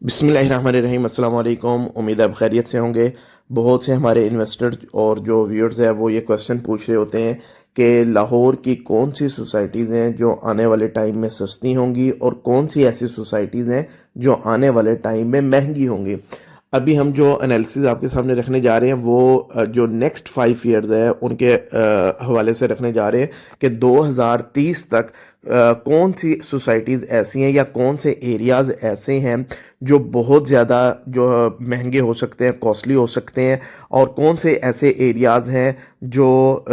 बिस्मिल्लाहिर्रहमानिर्रहीम अस्सलाम वालेकुम। उम्मीद है आप खैरियत से होंगे। बहुत से हमारे इन्वेस्टर और जो व्यूअर्स हैं वो ये क्वेश्चन पूछ रहे होते हैं कि लाहौर की कौन सी सोसाइटीज़ हैं जो आने वाले टाइम में सस्ती होंगी और कौन सी ऐसी सोसाइटीज़ हैं जो आने वाले टाइम में महंगी होंगी। अभी हम जो एनालिसिस आपके सामने रखने जा रहे हैं वो जो नेक्स्ट 5 ईयर्स है उनके हवाले से रखने जा रहे हैं कि 2030 तक कौन सी सोसाइटीज़ ऐसी हैं या कौन से एरियाज़ ऐसे हैं जो बहुत ज़्यादा जो महंगे हो सकते हैं, कॉस्टली हो सकते हैं, और कौन से ऐसे एरियाज़ हैं जो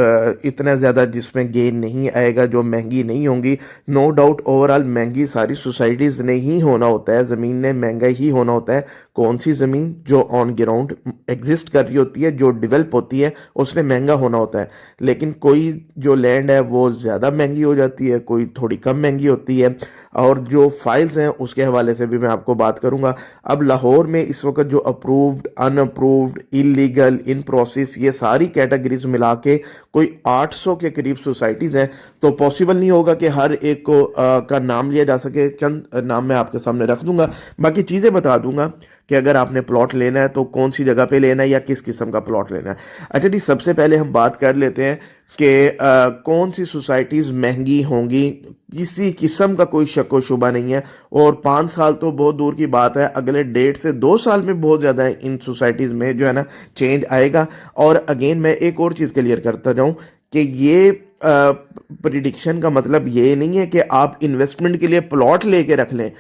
इतना ज़्यादा जिसमें गेन नहीं आएगा, जो महंगी नहीं होंगी। नो डाउट ओवरऑल महंगी सारी सोसाइटीज़ ने ही होना होता है, ज़मीन ने महंगा ही होना होता है। कौन सी ज़मीन जो ऑन ग्राउंड एग्जिस्ट कर रही होती है, जो डेवलप होती है, उसने महंगा होना होता है। लेकिन कोई जो लैंड है वो ज़्यादा महंगी हो जाती है, कोई थोड़ी कम महंगी होती है। और जो फाइल्स हैं उसके हवाले से भी मैं आपको बात करूंगा। अब लाहौर में इस वक्त जो approved, unapproved, illegal, in process, ये सारी कैटेगरीज मिला के कोई 800 के करीब सोसाइटीज़ हैं। तो पॉसिबल नहीं होगा कि हर एक को का नाम लिया जा सके। चंद नाम मैं आपके सामने रख दूंगा, बाकी चीज़ें बता दूंगा कि अगर आपने प्लॉट लेना है तो कौन सी जगह पे लेना है या किस किस्म का प्लॉट लेना है। अच्छा जी, सबसे पहले हम बात कर लेते हैं कि कौन सी सोसाइटीज़ महंगी होंगी। किसी किस्म का कोई शक व शुबा नहीं है। और 5 साल तो बहुत दूर की बात है, अगले 1.5 से 2 साल में बहुत ज़्यादा इन सोसाइटीज़ में जो है ना चेंज आएगा। और अगेन मैं एक और चीज़ क्लियर करता जाऊँ कि ये प्रिडिक्शन का मतलब ये नहीं है कि आप इन्वेस्टमेंट के लिए प्लॉट लेके रख लें।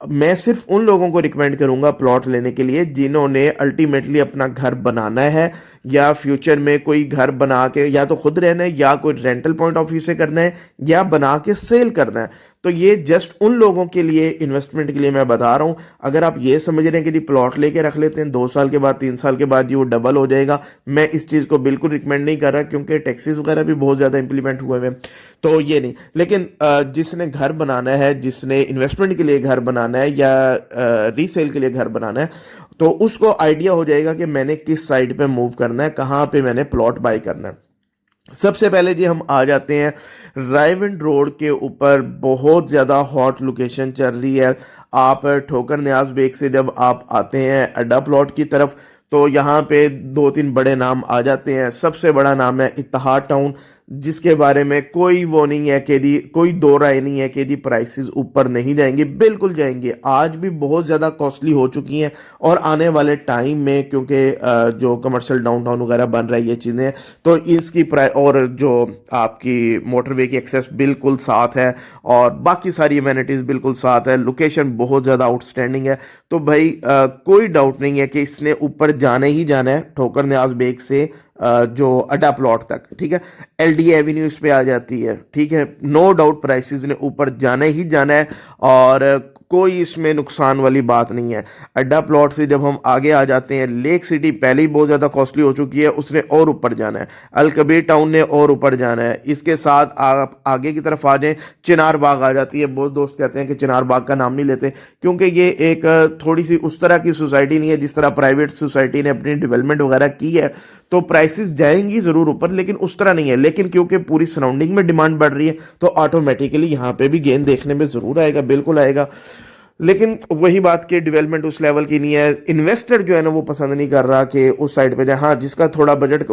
मैं सिर्फ उन लोगों को रिकमेंड करूंगा प्लॉट लेने के लिए जिन्होंने अल्टीमेटली अपना घर बनाना है, या फ्यूचर में कोई घर बना के या तो खुद रहना है, या कोई रेंटल पॉइंट ऑफ व्यू से करना है, या बना के सेल करना है। तो ये जस्ट उन लोगों के लिए इन्वेस्टमेंट के लिए मैं बता रहा हूँ। अगर आप ये समझ रहे हैं कि जी प्लॉट लेके रख लेते हैं, 2 साल के बाद 3 साल के बाद ये वो डबल हो जाएगा, मैं इस चीज़ को बिल्कुल रिकमेंड नहीं कर रहा, क्योंकि टैक्सेस वगैरह भी बहुत ज़्यादा इंप्लीमेंट हुए हैं। तो ये नहीं। लेकिन जिसने घर बनाना है, जिसने इन्वेस्टमेंट के लिए घर बनाना है या रीसेल के लिए घर बनाना है, तो उसको आइडिया हो जाएगा कि मैंने किस साइड पे मूव करना है, कहाँ पे मैंने प्लॉट बाय करना है। सबसे पहले जी हम आ जाते हैं रायविंड रोड के ऊपर। बहुत ज़्यादा हॉट लोकेशन चल रही है। आप ठोकर न्याज बेग से जब आप आते हैं अड्डा प्लॉट की तरफ, तो यहाँ पे 2-3 बड़े नाम आ जाते हैं। सबसे बड़ा नाम है इत्तेहाद टाउन, जिसके बारे में कोई वो नहीं है कि जी, कोई दो राय नहीं है कि जी प्राइसेस ऊपर नहीं जाएंगे, बिल्कुल जाएंगे। आज भी बहुत ज़्यादा कॉस्टली हो चुकी हैं, और आने वाले टाइम में क्योंकि जो कमर्शियल डाउनटाउन वगैरह बन रहा है, ये चीज़ें, तो इसकी प्राइस, और जो आपकी मोटरवे की एक्सेस बिल्कुल साथ है, और बाकी सारी अमेनिटीज़ बिल्कुल साथ है, लोकेशन बहुत ज़्यादा आउटस्टैंडिंग है। तो भाई कोई डाउट नहीं है कि इसने ऊपर जाने ही जाना है ठोकर न्याज बेग से जो अड्डा प्लॉट तक। ठीक है, एलडी एवेन्यू इस पे आ जाती है। ठीक है, नो डाउट प्राइसेस ने ऊपर जाना ही जाना है, और कोई इसमें नुकसान वाली बात नहीं है। अड्डा प्लॉट से जब हम आगे आ जाते हैं, लेक सिटी पहले ही बहुत ज़्यादा कॉस्टली हो चुकी है, उसने और ऊपर जाना है। अल कबीर टाउन ने और ऊपर जाना है। इसके साथ आप आगे की तरफ आ जाएं, चिनार बाग आ जाती है। बहुत दोस्त कहते हैं कि चिनार बाग का नाम नहीं लेते, क्योंकि ये एक थोड़ी सी उस तरह की सोसाइटी नहीं है जिस तरह प्राइवेट सोसाइटी ने अपनी डेवलपमेंट वगैरह की है। तो प्राइसेस जाएंगी ज़रूर ऊपर, लेकिन उस तरह नहीं है। लेकिन क्योंकि पूरी सराउंडिंग में डिमांड बढ़ रही है, तो ऑटोमेटिकली यहाँ पे भी गेन देखने में ज़रूर आएगा, बिल्कुल आएगा। लेकिन वही बात कि डेवलपमेंट उस लेवल की नहीं है। इन्वेस्टर जो है ना वो पसंद नहीं कर रहा कि उस साइड पे जाए। हाँ, जिसका थोड़ा बजट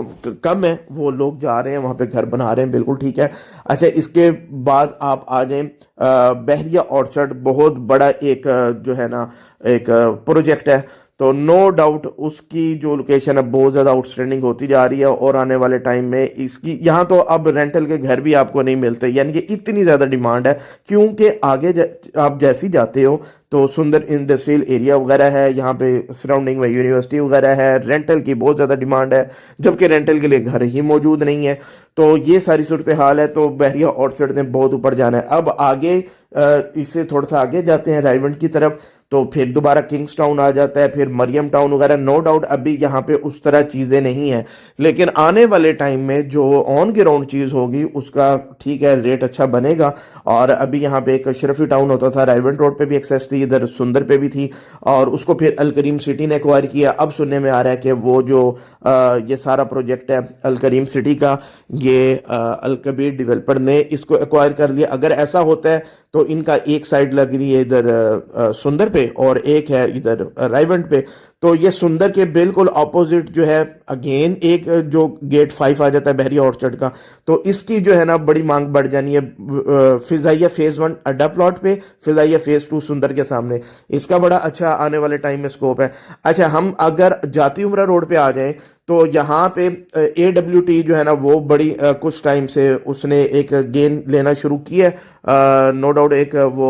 कम है वो लोग जा रहे हैं वहाँ पे घर बना रहे हैं, बिल्कुल ठीक है। अच्छा, इसके बाद आप आ जाएं बहरिया ऑर्चर्ड, बहुत बड़ा एक जो है ना एक प्रोजेक्ट है। तो नो डाउट उसकी जो लोकेशन है बहुत ज़्यादा आउटस्टैंडिंग होती जा रही है, और आने वाले टाइम में इसकी यहाँ तो अब रेंटल के घर भी आपको नहीं मिलते, यानी कि इतनी ज़्यादा डिमांड है। क्योंकि आगे आप जैसे ही जाते हो तो सुंदर इंडस्ट्रियल एरिया वगैरह है, यहाँ पे सराउंडिंग में यूनिवर्सिटी वगैरह है, रेंटल की बहुत ज़्यादा डिमांड है, जबकि रेंटल के लिए घर ही मौजूद नहीं है। तो ये सारी सूरत हाल है। तो बहरिया ऑर्चर्ड ने बहुत ऊपर जाना है। अब आगे इससे थोड़ा सा आगे जाते हैं रायवंड की तरफ, तो फिर दोबारा किंग्स टाउन आ जाता है, फिर मरियम टाउन वगैरह। नो डाउट अभी यहाँ पे उस तरह चीज़ें नहीं है, लेकिन आने वाले टाइम में जो ऑन ग्राउंड चीज़ होगी उसका ठीक है रेट अच्छा बनेगा। और अभी यहाँ पे एक अशरफी टाउन होता था, रायवंड रोड पे भी एक्सेस थी, इधर सुंदर पे भी थी, और उसको फिर अल करीम सिटी ने एक्वायर किया। अब सुनने में आ रहा है कि वो जो ये सारा प्रोजेक्ट है अल करीम सिटी का, ये अल कबीर डेवलपर ने इसको एक्वायर कर लिया। अगर ऐसा होता है तो इनका एक साइड लग रही है इधर सुंदर पे और एक है इधर रायवंड पे। तो ये सुंदर के बिल्कुल ऑपोजिट जो है अगेन एक जो गेट 5 आ जाता है बहरिया ऑर्चर्ड का, तो इसकी जो है ना बड़ी मांग बढ़ जानी है फिजाइया फेज 1 अड्डा प्लॉट पे, फिजाइया फेज 2 सुंदर के सामने। इसका बड़ा अच्छा आने वाले टाइम में स्कोप है। अच्छा, हम अगर जाती उमरा रोड पे आ जाएं तो यहाँ पे AWT जो है ना वो बड़ी कुछ टाइम से उसने एक गेन लेना शुरू किया है। नो डाउट एक वो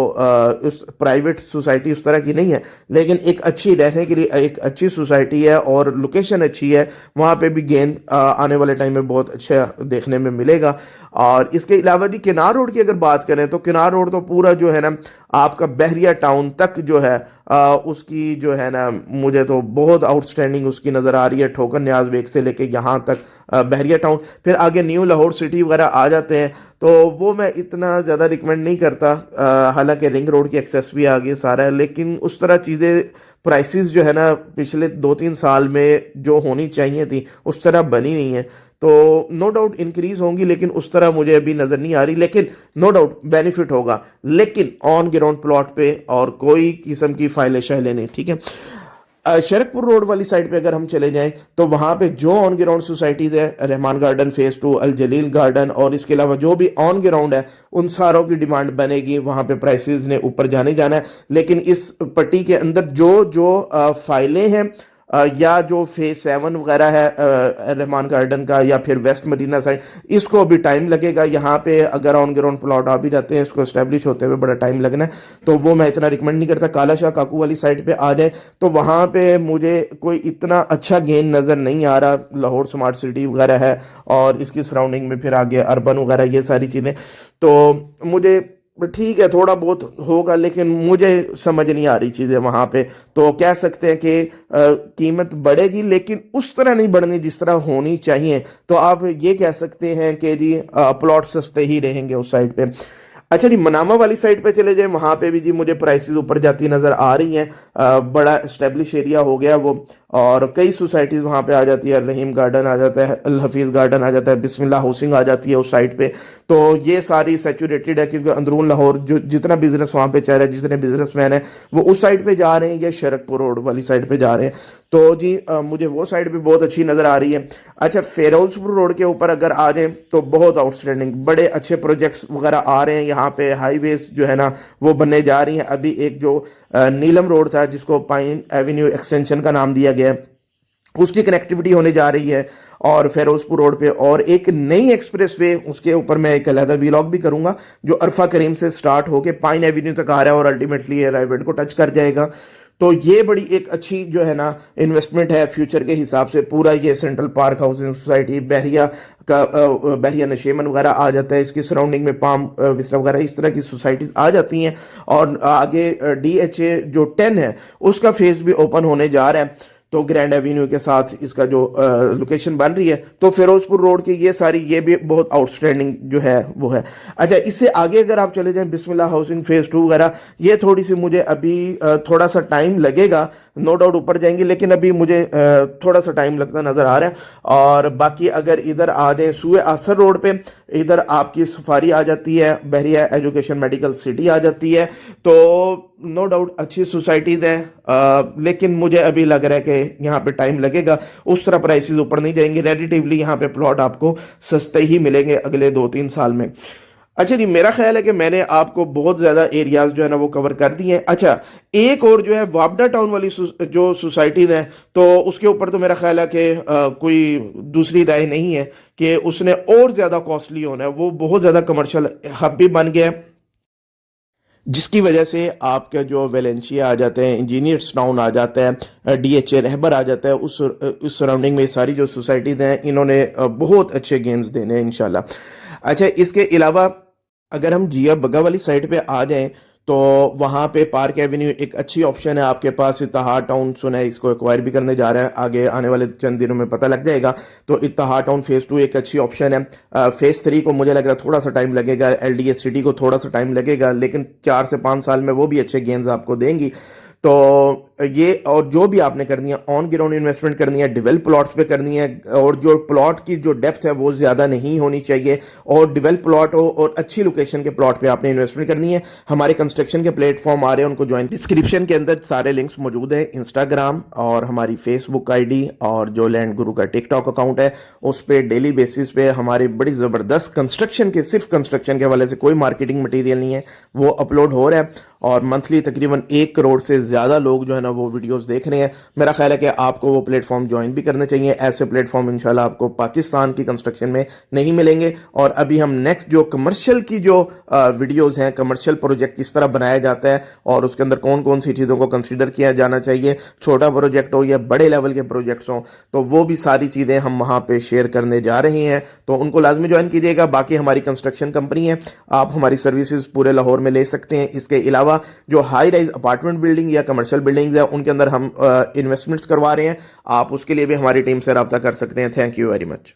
उस प्राइवेट सोसाइटी उस तरह की नहीं है, लेकिन एक अच्छी रहने के लिए एक अच्छी सोसाइटी है और लोकेशन अच्छी है, वहाँ पे भी गेन आने वाले टाइम में बहुत अच्छा देखने में मिलेगा। और इसके अलावा जी किनार रोड की अगर बात करें तो किनार रोड तो पूरा जो है ना आपका बहरिया टाउन तक जो है उसकी जो है ना मुझे तो बहुत आउटस्टैंडिंग उसकी नज़र आ रही है, ठोकर न्याज बेग से लेके यहाँ तक बहरिया टाउन, फिर आगे न्यू लाहौर सिटी वगैरह आ जाते हैं, तो वो मैं इतना ज़्यादा रिकमेंड नहीं करता। हालांकि रिंग रोड की एक्सेस भी आ गई सारा है, लेकिन उस तरह चीज़ें प्राइसेस जो है ना पिछले 2-3 साल में जो होनी चाहिए थी उस तरह बनी नहीं है। तो नो डाउट इंक्रीज होंगी, लेकिन उस तरह मुझे अभी नज़र नहीं आ रही, लेकिन नो डाउट बेनिफिट होगा, लेकिन ऑन ग्राउंड प्लॉट पे और कोई किस्म की फाइलें शैलें नहीं। ठीक है, शरकपुर रोड वाली साइड पे अगर हम चले जाएं तो वहां पे जो ऑन ग्राउंड सोसाइटीज है, रहमान गार्डन फेज 2, अल जलील गार्डन और इसके अलावा जो भी ऑन ग्राउंड है उन सारों की डिमांड बनेगी, वहां पे प्राइसेस ने ऊपर जाने जाना है। लेकिन इस पट्टी के अंदर जो जो फाइलें हैं या जो फेज 7 वगैरह है रहमान गार्डन का या फिर वेस्ट मदीना साइड, इसको अभी टाइम लगेगा। यहाँ पे अगर ऑन ग्राउंड प्लॉट आ भी जाते हैं इसको एस्टेब्लिश होते हुए बड़ा टाइम लगना है, तो वो मैं इतना रिकमेंड नहीं करता। काला शाह काकू वाली साइड पे आ जाए तो वहाँ पे मुझे कोई इतना अच्छा गेन नज़र नहीं आ रहा। लाहौर स्मार्ट सिटी वगैरह है और इसकी सराउंडिंग में फिर आगे अर्बन वगैरह ये सारी चीज़ें, तो मुझे ठीक है थोड़ा बहुत होगा, लेकिन मुझे समझ नहीं आ रही चीज़ें वहाँ पे। तो कह सकते हैं कि कीमत बढ़ेगी, लेकिन उस तरह नहीं बढ़नी जिस तरह होनी चाहिए। तो आप ये कह सकते हैं कि जी प्लॉट सस्ते ही रहेंगे उस साइड पे। अच्छा जी, मनामा वाली साइड पे चले जाए, वहाँ पे भी जी मुझे प्राइसेस ऊपर जाती नज़र आ रही हैं। बड़ा इस्टेब्लिश एरिया हो गया वो, और कई सोसाइटीज़ वहाँ पे आ जाती है। रहीम गार्डन आ जाता है, अल हफीज़ गार्डन आ जाता है, बिस्मिल्लाह हाउसिंग आ जाती है उस साइड पे। तो ये सारी सैचुरेटेड है, क्योंकि अंदरून लाहौर जो जितना बिजनेस वहाँ पे चल रहा है, जितने बिजनेसमैन हैं वो उस साइड पे जा रहे हैं या शरकपुर रोड वाली साइड पे जा रहे हैं। तो जी मुझे वो साइड भी बहुत अच्छी नज़र आ रही है। अच्छा, फिरोजपुर रोड के ऊपर अगर आ जाए तो बहुत आउटस्टैंडिंग बड़े अच्छे प्रोजेक्ट्स वगैरह आ रहे हैं। यहाँ पे हाईवेज जो है ना वो बनने जा रही हैं। अभी एक जो नीलम रोड था जिसको पाइन एवेन्यू एक्सटेंशन का नाम दिया गया है, उसकी कनेक्टिविटी होने जा रही है। और फिरोजपुर रोड पे और एक नई एक्सप्रेस वे, उसके ऊपर मैं एक अलहदा व्लॉग भी करूंगा, जो अरफा करीम से स्टार्ट होके पाइन एवेन्यू तक आ रहा है और अल्टीमेटली ये रायवेंड को टच कर जाएगा। तो ये बड़ी एक अच्छी जो है ना इन्वेस्टमेंट है फ्यूचर के हिसाब से। पूरा ये सेंट्रल पार्क हाउसिंग सोसाइटी बहरिया का बहरिया नशेमन वगैरह आ जाता है, इसकी सराउंडिंग में पाम विस्टा वगैरह इस तरह की सोसाइटीज़ आ जाती हैं। और आगे DHA जो 10 है उसका फेज भी ओपन होने जा रहा है, तो ग्रैंड एवेन्यू के साथ इसका जो लोकेशन बन रही है। तो फिरोजपुर रोड की ये सारी ये भी बहुत आउटस्टैंडिंग जो है वो है। अच्छा, इससे आगे अगर आप चले जाएं बिस्मिल्लाह हाउसिंग फेज 2 वगैरह, ये थोड़ी सी मुझे अभी थोड़ा सा टाइम लगेगा, नो डाउट ऊपर जाएंगे, लेकिन अभी मुझे थोड़ा सा टाइम लगता नज़र आ रहा है। और बाकी अगर इधर आ जाए सूए आसर रोड पे, इधर आपकी सफारी आ जाती है, बहरिया एजुकेशन मेडिकल सिटी आ जाती है। तो नो डाउट अच्छी सोसाइटीज़ हैं, लेकिन मुझे अभी लग रहा है कि यहाँ पे टाइम लगेगा, उस तरह प्राइसेस ऊपर नहीं जाएंगे। रेलेटिवली यहाँ पे प्लॉट आपको सस्ते ही मिलेंगे अगले 2-3 साल में। अच्छा जी, मेरा ख्याल है कि मैंने आपको बहुत ज़्यादा एरियाज जो है ना वो कवर कर दिए हैं। अच्छा, एक और जो है वापडा टाउन वाली जो सोसाइटीज़ हैं, तो उसके ऊपर तो मेरा ख्याल है कि कोई दूसरी राय नहीं है कि उसने और ज़्यादा कॉस्टली होना है। वो बहुत ज़्यादा कमर्शियल हब भी बन गया है, जिसकी वजह से आपका जो वेलेंशिया आ जाते हैं, इंजीनियर्स टाउन आ जाता है, DHA रहबर आ जाता है, उस सराउंडिंग में सारी जो सोसाइटीज़ हैं इन्होंने बहुत अच्छे गेंस देने हैं इंशाल्लाह। अच्छा, इसके अलावा अगर हम जिया बग्गा वाली साइड पे आ जाएं तो वहाँ पे पार्क एवेन्यू एक अच्छी ऑप्शन है आपके पास। इत्तेहाद टाउन सुना है, इसको एक्वायर भी करने जा रहा है, आगे आने वाले चंद दिनों में पता लग जाएगा। तो इत्तेहाद टाउन फेज़ 2 एक अच्छी ऑप्शन है। फेज़ 3 को मुझे लग रहा है थोड़ा सा टाइम लगेगा, LDA सिटी को थोड़ा सा टाइम लगेगा, लेकिन 4 से 5 साल में वो भी अच्छे गेंस आपको देंगी। तो ये और जो भी आपने करनी है ऑन ग्राउंड इन्वेस्टमेंट करनी है, डेवलप प्लॉट्स पे करनी है, और जो प्लॉट की जो डेप्थ है वो ज़्यादा नहीं होनी चाहिए, और डेवलप प्लॉट हो और अच्छी लोकेशन के प्लॉट पे आपने इन्वेस्टमेंट करनी है, हमारे कंस्ट्रक्शन के प्लेटफॉर्म आ रहे हैं, उनको ज्वाइन। डिस्क्रिप्शन के अंदर सारे लिंक्स मौजूद है, इंस्टाग्राम और हमारी फेसबुक आईडी और जो लैंड गुरु का टिकटॉक अकाउंट है उस पर डेली बेसिस पे हमारी बड़ी ज़बरदस्त कंस्ट्रक्शन के, सिर्फ कंस्ट्रक्शन के हवाले से कोई मार्केटिंग मटेरियल नहीं है, वो अपलोड हो रहा है। और मंथली तकरीबन 1 करोड़ से ज़्यादा लोग जो है ना वो वीडियोस देख रहे हैं। मेरा ख्याल है कि आपको वो प्लेटफॉर्म ज्वाइन भी करने चाहिए। ऐसे प्लेटफॉर्म इंशाल्लाह आपको पाकिस्तान की कंस्ट्रक्शन में नहीं मिलेंगे। और अभी हम नेक्स्ट जो कमर्शियल की जो वीडियोस हैं, कमर्शियल प्रोजेक्ट किस तरह बनाया जाता है और उसके अंदर कौन कौन सी चीज़ों को कंसिडर किया जाना चाहिए, छोटा प्रोजेक्ट हो या बड़े लेवल के प्रोजेक्ट्स हों, तो वो भी सारी चीज़ें हम वहाँ पे शेयर करने जा रहे हैं। तो उनको लाजमी ज्वाइन कीजिएगा। बाकी हमारी कंस्ट्रक्शन कंपनी है, आप हमारी सर्विसेज पूरे लाहौर में ले सकते हैं। इसके अलावा जो हाई राइज अपार्टमेंट बिल्डिंग या कमर्शियल बिल्डिंग्स है उनके अंदर हम इन्वेस्टमेंट्स करवा रहे हैं। आप उसके लिए भी हमारी टीम से रब्ता कर सकते हैं। Thank you very much.